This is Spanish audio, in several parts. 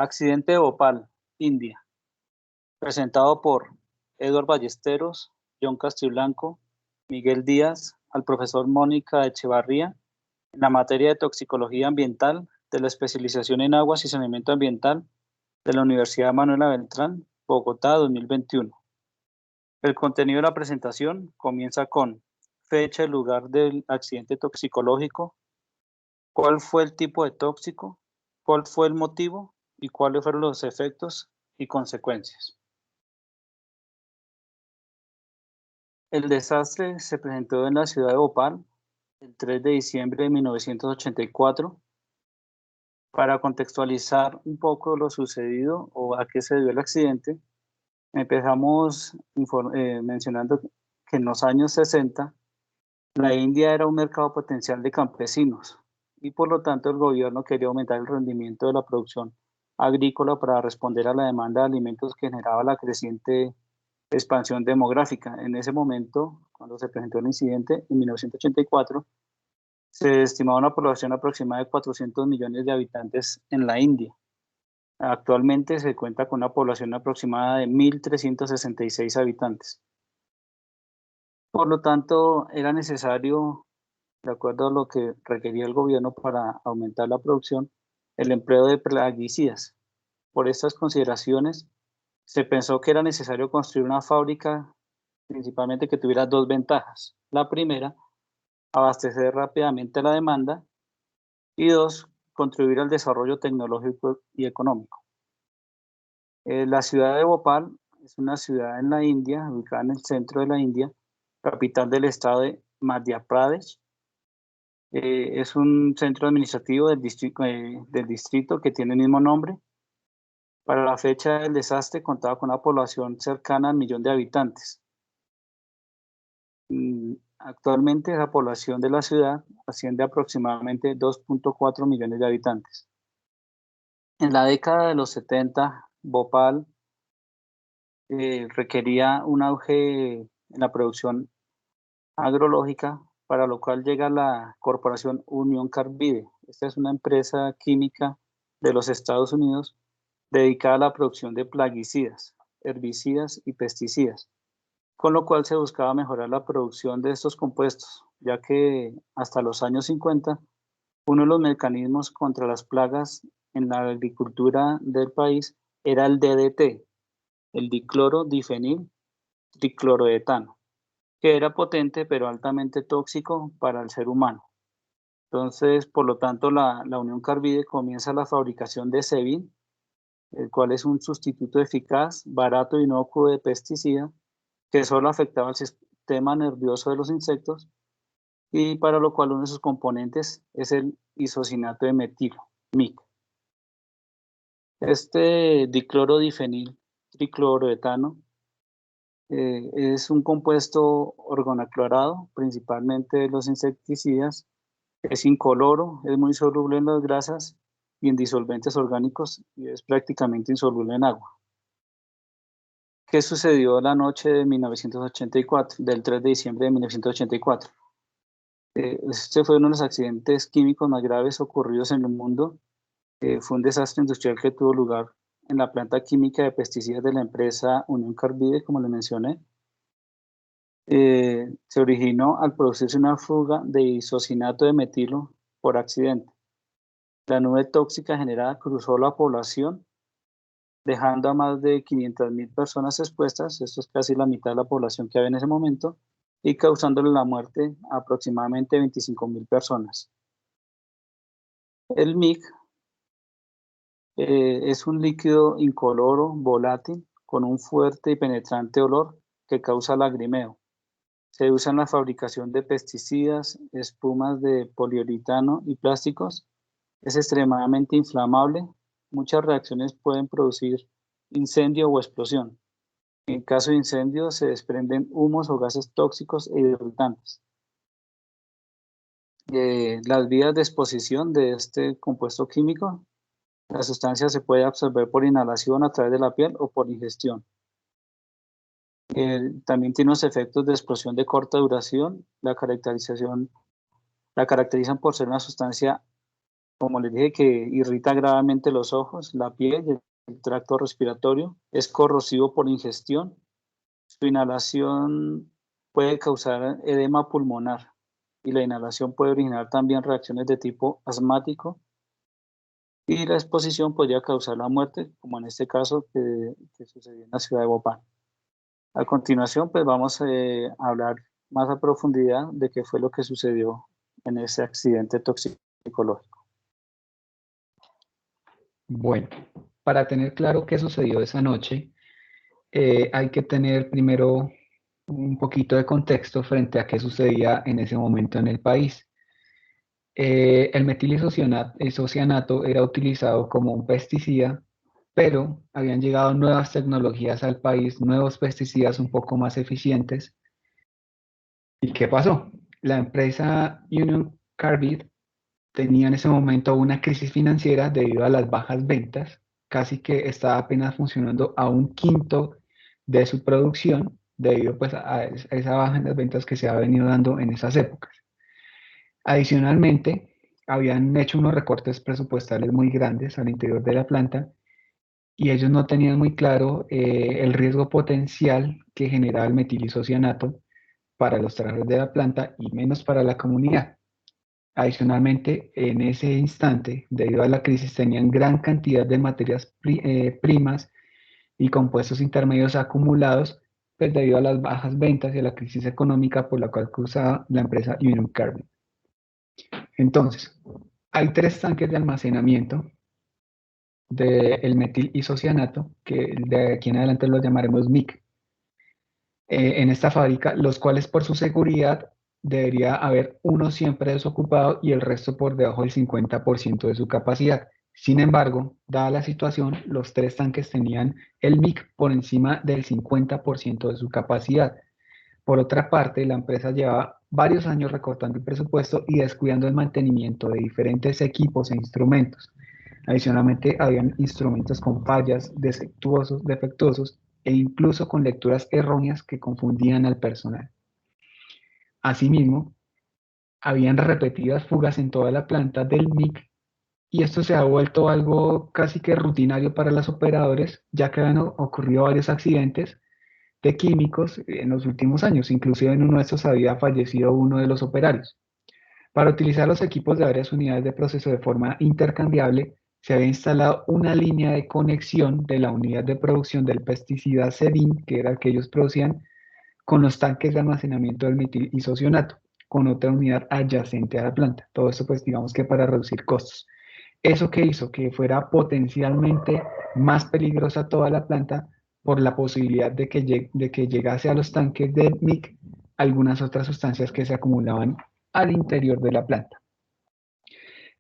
Accidente de Bhopal, India, presentado por Eduard Ballesteros, John Castiblanco, Miguel Díaz, al profesor Mónica Echevarría, en la materia de toxicología ambiental de la especialización en aguas y saneamiento ambiental de la Universidad Manuela Beltrán, Bogotá, 2021. El contenido de la presentación comienza con fecha y lugar del accidente toxicológico, cuál fue el tipo de tóxico, cuál fue el motivo y cuáles fueron los efectos y consecuencias. El desastre se presentó en la ciudad de Bhopal el 3 de diciembre de 1984. Para contextualizar un poco lo sucedido o a qué se debió el accidente, empezamos mencionando que en los años 60 la India era un mercado potencial de campesinos y por lo tanto el gobierno quería aumentar el rendimiento de la producción agrícola para responder a la demanda de alimentos que generaba la creciente expansión demográfica. En ese momento, cuando se presentó el incidente, en 1984, se estimaba una población aproximada de 400 millones de habitantes en la India. Actualmente se cuenta con una población aproximada de 1.366 habitantes. Por lo tanto, era necesario, de acuerdo a lo que requería el gobierno para aumentar la producción, el empleo de plaguicidas. Por estas consideraciones, se pensó que era necesario construir una fábrica principalmente que tuviera dos ventajas. La primera, abastecer rápidamente la demanda y dos, contribuir al desarrollo tecnológico y económico. La ciudad de Bhopal es una ciudad en la India, ubicada en el centro de la India, capital del estado de Madhya Pradesh. Es un centro administrativo del distrito que tiene el mismo nombre. Para la fecha del desastre contaba con una población cercana al millón de habitantes. Actualmente la población de la ciudad asciende a aproximadamente 2.4 millones de habitantes. En la década de los 70, Bhopal requería un auge en la producción agrológica, para lo cual llega la corporación Unión Carbide. Esta es una empresa química de los Estados Unidos dedicada a la producción de plaguicidas, herbicidas y pesticidas, con lo cual se buscaba mejorar la producción de estos compuestos, ya que hasta los años 50, uno de los mecanismos contra las plagas en la agricultura del país era el DDT, el dicloro difenil tricloroetano, que era potente pero altamente tóxico para el ser humano. Entonces, por lo tanto, la Unión Carbide comienza la fabricación de Sevin, el cual es un sustituto eficaz, barato y inocuo de pesticida que solo afectaba al sistema nervioso de los insectos y para lo cual uno de sus componentes es el isocinato de metilo, MIC. Este diclorodifenil tricloroetano es un compuesto organoclorado, principalmente de los insecticidas. Es incoloro, es muy soluble en las grasas y en disolventes orgánicos y es prácticamente insoluble en agua. ¿Qué sucedió la noche de 1984, del 3 de diciembre de 1984? Este fue uno de los accidentes químicos más graves ocurridos en el mundo. Fue un desastre industrial que tuvo lugar en la planta química de pesticidas de la empresa Unión Carbide, como le mencioné. Se originó al producirse una fuga de isocinato de metilo por accidente. La nube tóxica generada cruzó la población, dejando a más de 500.000 personas expuestas, esto es casi la mitad de la población que había en ese momento, y causándole la muerte a aproximadamente 25.000 personas. El MIC es un líquido incoloro, volátil, con un fuerte y penetrante olor que causa lagrimeo. Se usa en la fabricación de pesticidas, espumas de poliuretano y plásticos. Es extremadamente inflamable. Muchas reacciones pueden producir incendio o explosión. En caso de incendio se desprenden humos o gases tóxicos e irritantes. Las vías de exposición de este compuesto químico, la sustancia se puede absorber por inhalación a través de la piel o por ingestión. También tiene unos efectos de explosión de corta duración. La caracterizan por ser una sustancia como les dije, que irrita gravemente los ojos, la piel y el tracto respiratorio. Es corrosivo por ingestión. Su inhalación puede causar edema pulmonar y la inhalación puede originar también reacciones de tipo asmático y la exposición podría causar la muerte, como en este caso que sucedió en la ciudad de Bhopal. A continuación, pues vamos a hablar más a profundidad de qué fue lo que sucedió en ese accidente toxicológico. Bueno, para tener claro qué sucedió esa noche, hay que tener primero un poquito de contexto frente a qué sucedía en ese momento en el país. El metilisocianato era utilizado como un pesticida, pero habían llegado nuevas tecnologías al país, nuevos pesticidas un poco más eficientes. ¿Y qué pasó? La empresa Union Carbide tenía en ese momento una crisis financiera debido a las bajas ventas, casi que estaba apenas funcionando a un quinto de su producción, debido pues a esa baja en las ventas que se ha venido dando en esas épocas. Adicionalmente, habían hecho unos recortes presupuestales muy grandes al interior de la planta y ellos no tenían muy claro el riesgo potencial que generaba el metilisocianato para los trabajadores de la planta y menos para la comunidad. Adicionalmente, en ese instante, debido a la crisis, tenían gran cantidad de materias primas y compuestos intermedios acumulados, pues debido a las bajas ventas y a la crisis económica por la cual cruzaba la empresa Union Carbide. Entonces, hay 3 tanques de almacenamiento del metil isocianato, que de aquí en adelante los llamaremos MIC, en esta fábrica, los cuales por su seguridad debería haber uno siempre desocupado y el resto por debajo del 50% de su capacidad. Sin embargo, dada la situación, los 3 tanques tenían el MIC por encima del 50% de su capacidad. Por otra parte, la empresa llevaba varios años recortando el presupuesto y descuidando el mantenimiento de diferentes equipos e instrumentos. Adicionalmente, habían instrumentos con fallas, defectuosos e incluso con lecturas erróneas que confundían al personal. Asimismo, habían repetidas fugas en toda la planta del MIC y esto se ha vuelto algo casi que rutinario para los operadores, ya que han ocurrido varios accidentes de químicos en los últimos años. Inclusive en uno de estos había fallecido uno de los operarios. Para utilizar los equipos de varias unidades de proceso de forma intercambiable, se había instalado una línea de conexión de la unidad de producción del pesticida Sedin, que era el que ellos producían, con los tanques de almacenamiento del metil isocianato, con otra unidad adyacente a la planta. Todo esto, pues, digamos que para reducir costos. ¿Eso que hizo? Que fuera potencialmente más peligrosa toda la planta por la posibilidad de que llegase a los tanques de MIC algunas otras sustancias que se acumulaban al interior de la planta.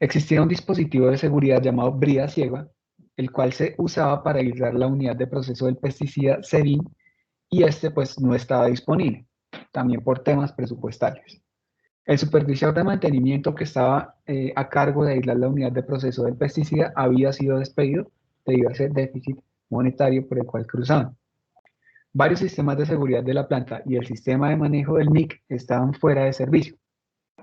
Existía un dispositivo de seguridad llamado brida ciega, el cual se usaba para aislar la unidad de proceso del pesticida Sedin y este pues no estaba disponible, también por temas presupuestarios. El supervisor de mantenimiento que estaba a cargo de aislar la unidad de proceso del pesticida había sido despedido debido a ese déficit monetario por el cual cruzaban. Varios sistemas de seguridad de la planta y el sistema de manejo del MIC estaban fuera de servicio.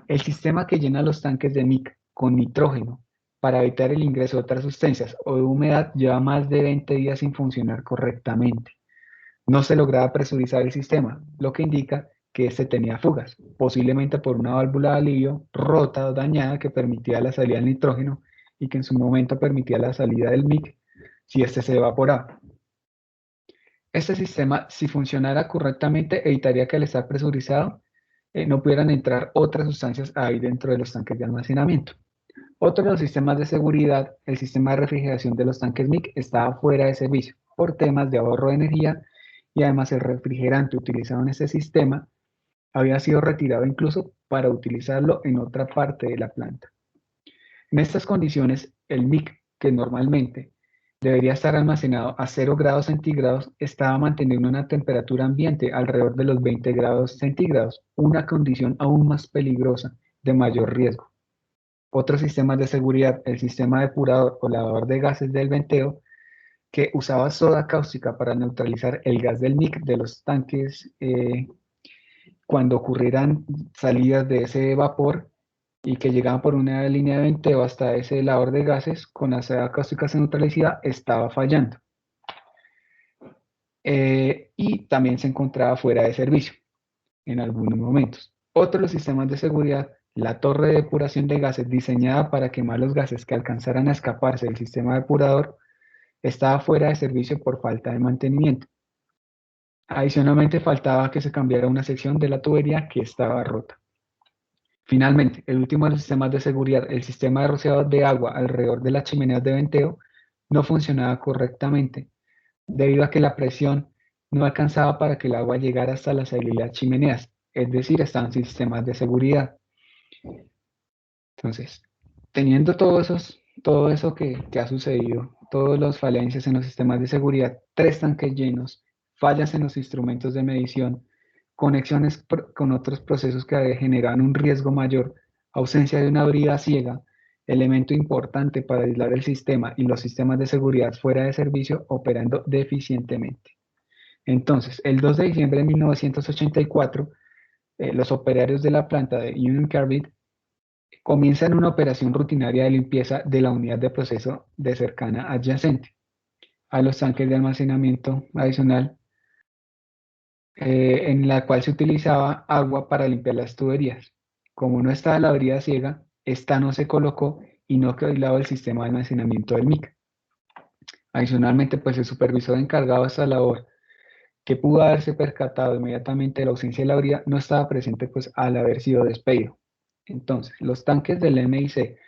El sistema que llena los tanques de MIC con nitrógeno para evitar el ingreso de otras sustancias o de humedad lleva más de 20 días sin funcionar correctamente. No se lograba presurizar el sistema, lo que indica que este tenía fugas, posiblemente por una válvula de alivio rota o dañada que permitía la salida del nitrógeno y que en su momento permitía la salida del MIC si este se evaporaba. Este sistema, si funcionara correctamente, evitaría que al estar presurizado no pudieran entrar otras sustancias ahí dentro de los tanques de almacenamiento. Otro de los sistemas de seguridad, el sistema de refrigeración de los tanques MIC, estaba fuera de servicio por temas de ahorro de energía y además el refrigerante utilizado en este sistema había sido retirado incluso para utilizarlo en otra parte de la planta. En estas condiciones, el MIC, que normalmente debería estar almacenado a 0 grados centígrados, estaba manteniendo una temperatura ambiente alrededor de los 20 grados centígrados, una condición aún más peligrosa, de mayor riesgo. Otros sistemas de seguridad, el sistema depurador o lavador de gases del venteo, que usaba soda cáustica para neutralizar el gas del MIC de los tanques cuando ocurrieran salidas de ese vapor, y que llegaban por una línea de venteo hasta ese helador de gases con ácido cáustica sin neutralicidad estaba fallando. Y también se encontraba fuera de servicio en algunos momentos. Otro de los sistemas de seguridad, la torre de depuración de gases diseñada para quemar los gases que alcanzaran a escaparse del sistema depurador, estaba fuera de servicio por falta de mantenimiento. Adicionalmente, faltaba que se cambiara una sección de la tubería que estaba rota. Finalmente, el último de los sistemas de seguridad, el sistema de rociado de agua alrededor de las chimeneas de venteo, no funcionaba correctamente, debido a que la presión no alcanzaba para que el agua llegara hasta las chimeneas, es decir, estaban sin sistemas de seguridad. Entonces, teniendo todo eso que ha sucedido, todas las falencias en los sistemas de seguridad, 3 tanques llenos, fallas en los instrumentos de medición, conexiones con otros procesos que generan un riesgo mayor, ausencia de una brida ciega, elemento importante para aislar el sistema y los sistemas de seguridad fuera de servicio operando deficientemente. Entonces, el 2 de diciembre de 1984, los operarios de la planta de Union Carbide comienzan una operación rutinaria de limpieza de la unidad de proceso de cercana adyacente a los tanques de almacenamiento adicional, en la cual se utilizaba agua para limpiar las tuberías. Como no estaba la brida ciega, esta no se colocó y no quedó aislado el sistema de almacenamiento del MIC. Adicionalmente, pues el supervisor encargado de esta labor, que pudo haberse percatado inmediatamente de la ausencia de la brida, no estaba presente pues al haber sido despedido. Entonces, los tanques del MIC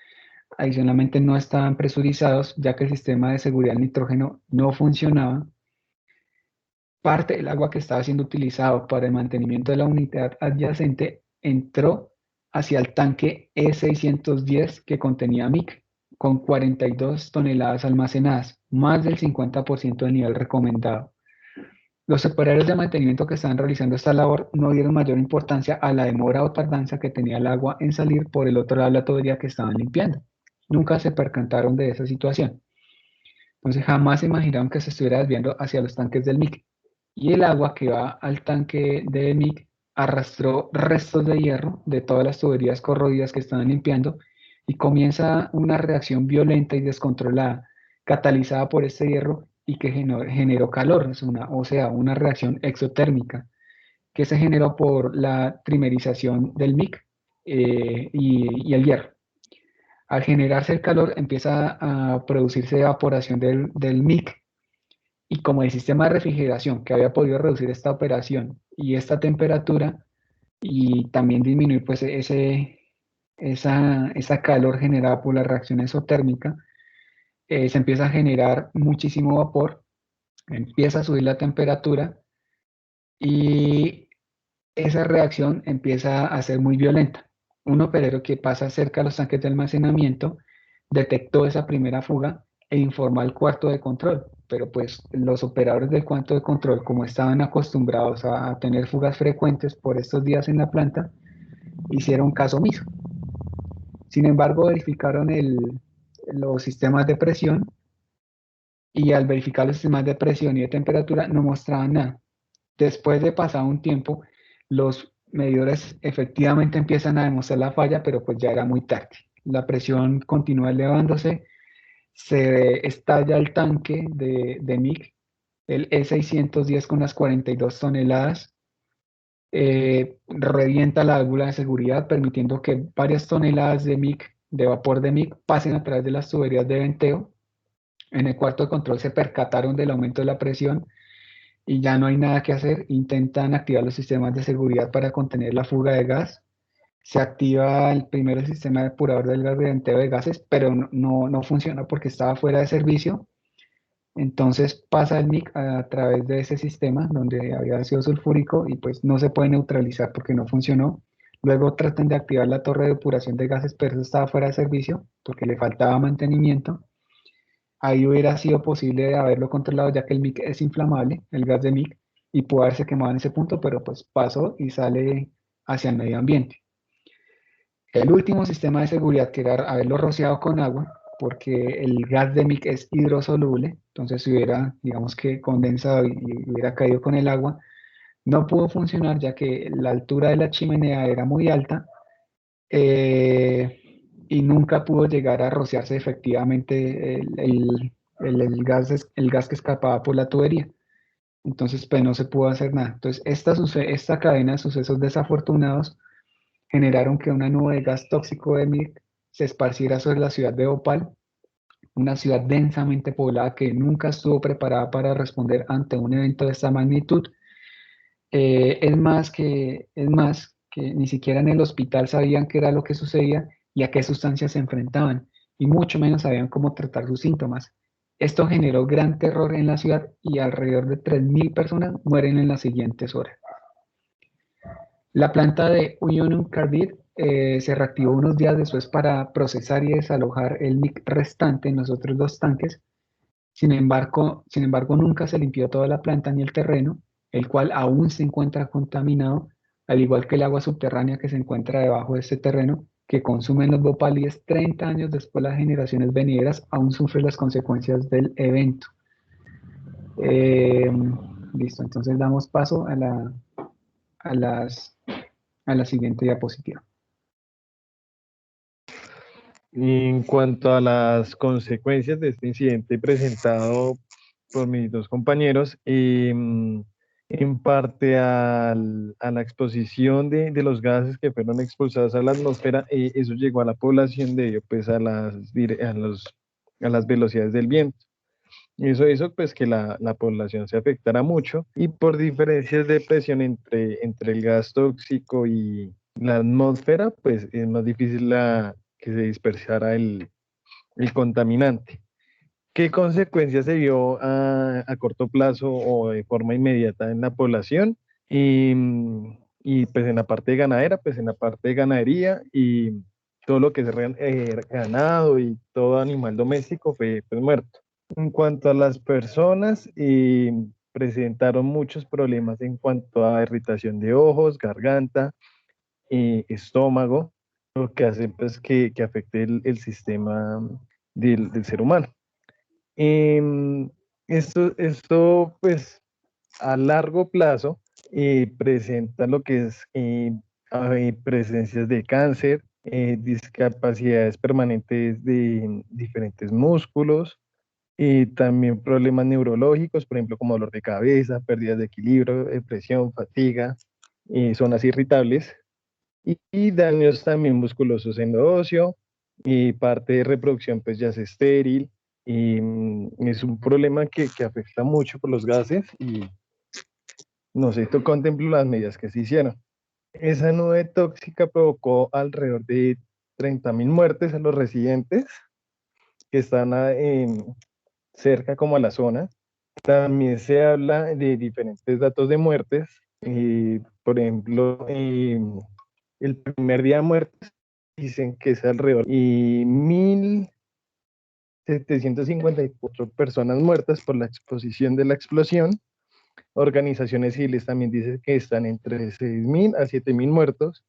adicionalmente no estaban presurizados, ya que el sistema de seguridad del nitrógeno no funcionaba. Parte del agua que estaba siendo utilizado para el mantenimiento de la unidad adyacente entró hacia el tanque E610 que contenía MIC, con 42 toneladas almacenadas, más del 50% del nivel recomendado. Los operarios de mantenimiento que estaban realizando esta labor no dieron mayor importancia a la demora o tardanza que tenía el agua en salir por el otro lado de la tubería que estaban limpiando. Nunca se percataron de esa situación. Entonces jamás se imaginaron que se estuviera desviando hacia los tanques del MIC. Y el agua que va al tanque de MIC arrastró restos de hierro de todas las tuberías corroídas que estaban limpiando y comienza una reacción violenta y descontrolada, catalizada por este hierro y que generó calor, o sea, una reacción exotérmica que se generó por la trimerización del MIC y el hierro. Al generarse el calor empieza a producirse evaporación del MIC y como el sistema de refrigeración que había podido reducir esta operación y esta temperatura y también disminuir pues esa calor generada por la reacción exotérmica, se empieza a generar muchísimo vapor, empieza a subir la temperatura y esa reacción empieza a ser muy violenta. Un operero que pasa cerca de los tanques de almacenamiento detectó esa primera fuga e informó al cuarto de control, pero pues los operadores del cuarto de control, como estaban acostumbrados a tener fugas frecuentes por estos días en la planta, hicieron caso omiso. Sin embargo, verificaron los sistemas de presión y al verificar los sistemas de presión y de temperatura no mostraban nada. Después de pasar un tiempo, los medidores efectivamente empiezan a demostrar la falla, pero pues ya era muy tarde. La presión continúa elevándose, se estalla el tanque de MIC, el E610 con las 42 toneladas, revienta la válvula de seguridad, permitiendo que varias toneladas de MIC, de vapor de MIC, pasen a través de las tuberías de venteo. En el cuarto de control se percataron del aumento de la presión y ya no hay nada que hacer. Intentan activar los sistemas de seguridad para contener la fuga de gas. Se activa primero el sistema depurador del gas de venteo de gases, pero no funciona porque estaba fuera de servicio. Entonces pasa el MIC a través de ese sistema donde había ácido sulfúrico y pues no se puede neutralizar porque no funcionó. Luego tratan de activar la torre de depuración de gases, pero eso estaba fuera de servicio porque le faltaba mantenimiento. Ahí hubiera sido posible haberlo controlado ya que el MIC es inflamable, el gas de MIC, y pudo haberse quemado en ese punto, pero pues pasó y sale hacia el medio ambiente. El último sistema de seguridad que era haberlo rociado con agua, porque el gas de MIC es hidrosoluble, entonces si hubiera, digamos que condensado y hubiera caído con el agua, no pudo funcionar ya que la altura de la chimenea era muy alta y nunca pudo llegar a rociarse efectivamente el gas que escapaba por la tubería. Entonces, pues no se pudo hacer nada. Entonces, esta cadena de sucesos desafortunados generaron que una nube de gas tóxico de MIRC se esparciera sobre la ciudad de Bhopal, una ciudad densamente poblada que nunca estuvo preparada para responder ante un evento de esta magnitud. Es más que ni siquiera en el hospital sabían qué era lo que sucedía y a qué sustancias se enfrentaban, y mucho menos sabían cómo tratar sus síntomas. Esto generó gran terror en la ciudad y alrededor de 3.000 personas mueren en las siguientes horas. La planta de Union Carbide se reactivó unos días después para procesar y desalojar el NIC restante en los otros dos tanques. Sin embargo, nunca se limpió toda la planta ni el terreno, el cual aún se encuentra contaminado, al igual que el agua subterránea que se encuentra debajo de este terreno, que consumen los bopalíes 30 años después. Las generaciones venideras aún sufren las consecuencias del evento. Eh, Listo, entonces damos paso a las a la siguiente diapositiva. En cuanto a las consecuencias de este incidente presentado por mis dos compañeros, en parte a la exposición de los gases que fueron expulsados a la atmósfera, eso llegó a la población debido pues a las velocidades del viento. Eso hizo pues que la población se afectara mucho, y por diferencias de presión entre el gas tóxico y la atmósfera, pues es más difícil que se dispersara el contaminante. ¿Qué consecuencias se vio a corto plazo o de forma inmediata en la población? Y pues en la parte ganadera, pues en la parte de ganadería y todo lo que es ganado y todo animal doméstico fue pues muerto. En cuanto a las personas, presentaron muchos problemas en cuanto a irritación de ojos, garganta, estómago, lo que hace pues que afecte el sistema del ser humano. Em, esto pues a largo plazo presenta lo que es presencias de cáncer, discapacidades permanentes de diferentes músculos, y también problemas neurológicos, por ejemplo, como dolor de cabeza, pérdidas de equilibrio, depresión, fatiga, zonas irritables, y daños también musculosos en lo óseo, y parte de reproducción pues ya es estéril, y es un problema que afecta mucho por los gases, y no sé, esto contemplo las medidas que se hicieron. Esa nube tóxica provocó alrededor de 30.000 muertes a los residentes que están cerca como a la zona. También se habla de diferentes datos de muertes. Por ejemplo, el primer día de muertes dicen que es alrededor y 1.754 personas muertas por la exposición de la explosión. Organizaciones civiles también dicen que están entre 6.000 a 7.000 muertos.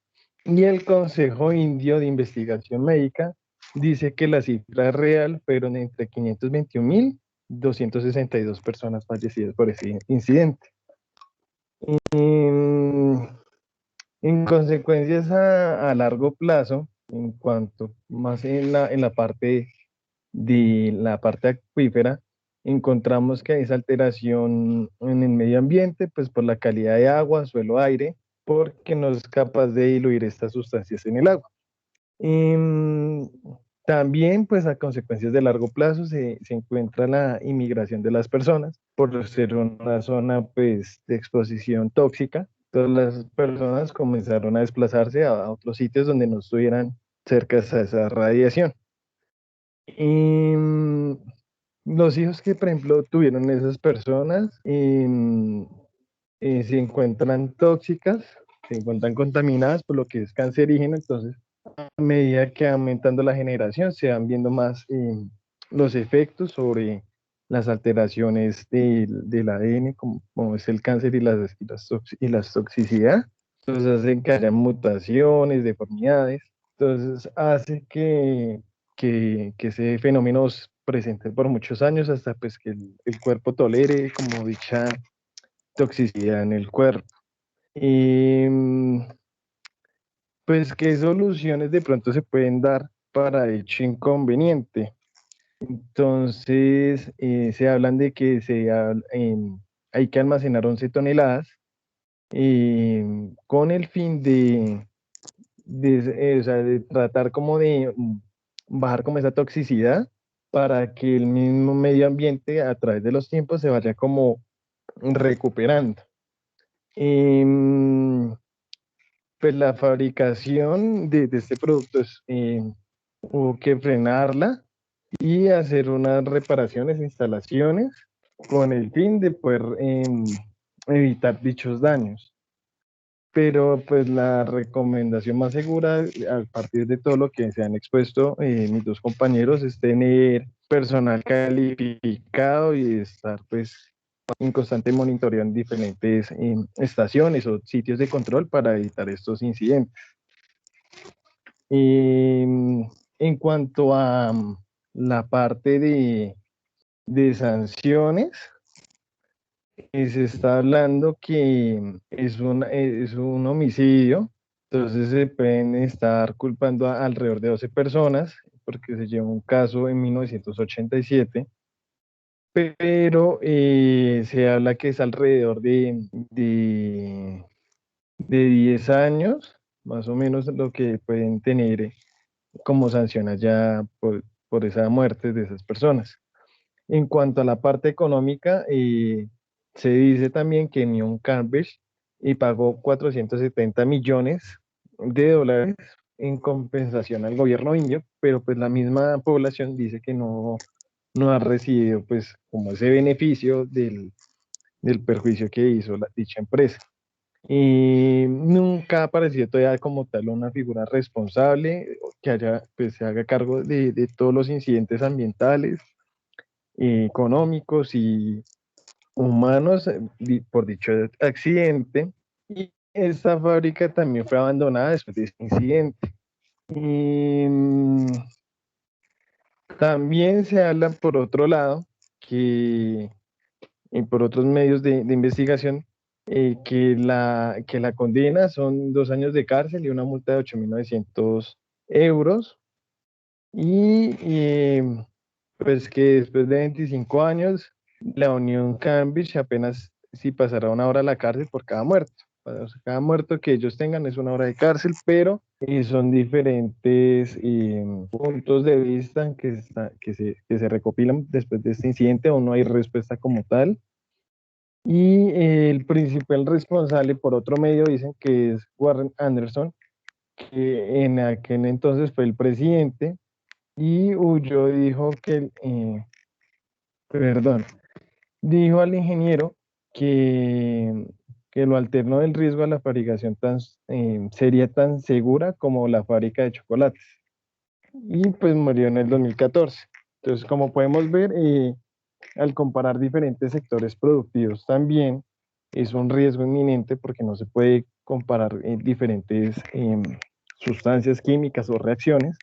Y el Consejo Indio de Investigación Médica dice que la cifra real fueron entre 521.262 personas fallecidas por ese incidente. En, en consecuencias a largo plazo, en cuanto más en la parte acuífera, encontramos que hay esa alteración en el medio ambiente, pues por la calidad de agua, suelo, aire, porque no es capaz de diluir estas sustancias en el agua. También, pues a consecuencias de largo plazo, se encuentra la inmigración de las personas, por ser una zona pues de exposición tóxica. Todas las personas comenzaron a desplazarse a otros sitios donde no estuvieran cerca de esa radiación. Y los hijos que, por ejemplo, tuvieron esas personas se encuentran tóxicas, se encuentran contaminadas por lo que es cancerígeno. Entonces, a medida que va aumentando la generación, se van viendo más los efectos sobre las alteraciones del ADN, como es el cáncer y las toxicidad. Entonces, hacen que haya mutaciones, deformidades. Entonces, hace que ese fenómeno se presente por muchos años hasta pues que el cuerpo tolere como dicha toxicidad en el cuerpo. Y Pues, ¿qué soluciones de pronto se pueden dar para dicho inconveniente? Entonces, se hablan de que hay que almacenar 11 toneladas con el fin o sea, de tratar como de bajar como esa toxicidad para que el mismo medio ambiente a través de los tiempos se vaya como recuperando. Em, pues la fabricación de este producto hubo que frenarla y hacer unas reparaciones, instalaciones, con el fin de poder evitar dichos daños. Pero pues la recomendación más segura, a partir de todo lo que se han expuesto mis dos compañeros, es tener personal calificado y estar pues en constante monitoreo en diferentes estaciones o sitios de control para evitar estos incidentes. En cuanto a la parte de sanciones, se está hablando que es un homicidio, entonces se pueden estar culpando a alrededor de 12 personas, porque se llevó un caso en 1987, pero se habla que es alrededor de 10 años, más o menos lo que pueden tener como sanción allá por esa muerte de esas personas. En cuanto a la parte económica, se dice también que Neon Carbish pagó 470 millones de dólares en compensación al gobierno indio, pero pues la misma población dice que no ha recibido pues como ese beneficio del perjuicio que hizo dicha empresa. Y nunca ha aparecido todavía como tal una figura responsable que pues, se haga cargo de todos los incidentes ambientales, económicos y humanos por dicho accidente. Y esta fábrica también fue abandonada después de este incidente. Y, también se habla por otro lado y por otros medios de investigación que la condena son 2 años de cárcel y una multa de 8.900 euros. Y pues que después de 25 años, la Unión Cambridge apenas si pasará 1 hora a la cárcel por cada muerto. O sea, cada muerto que ellos tengan es 1 hora de cárcel, pero son diferentes puntos de vista que se recopilan después de este incidente. Aún no hay respuesta como tal. Y el principal responsable, por otro medio, dicen que es Warren Anderson, que en aquel entonces fue el presidente y huyó, perdón, dijo al ingeniero que, que lo alterno del riesgo a la fabricación sería tan segura como la fábrica de chocolates. Y pues murió en el 2014. Entonces, como podemos ver, al comparar diferentes sectores productivos también es un riesgo inminente porque no se puede comparar diferentes sustancias químicas o reacciones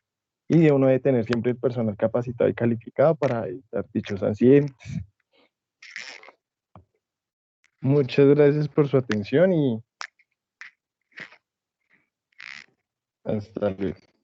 y uno debe tener siempre el personal capacitado y calificado para evitar dichos accidentes. Muchas gracias por su atención y hasta luego.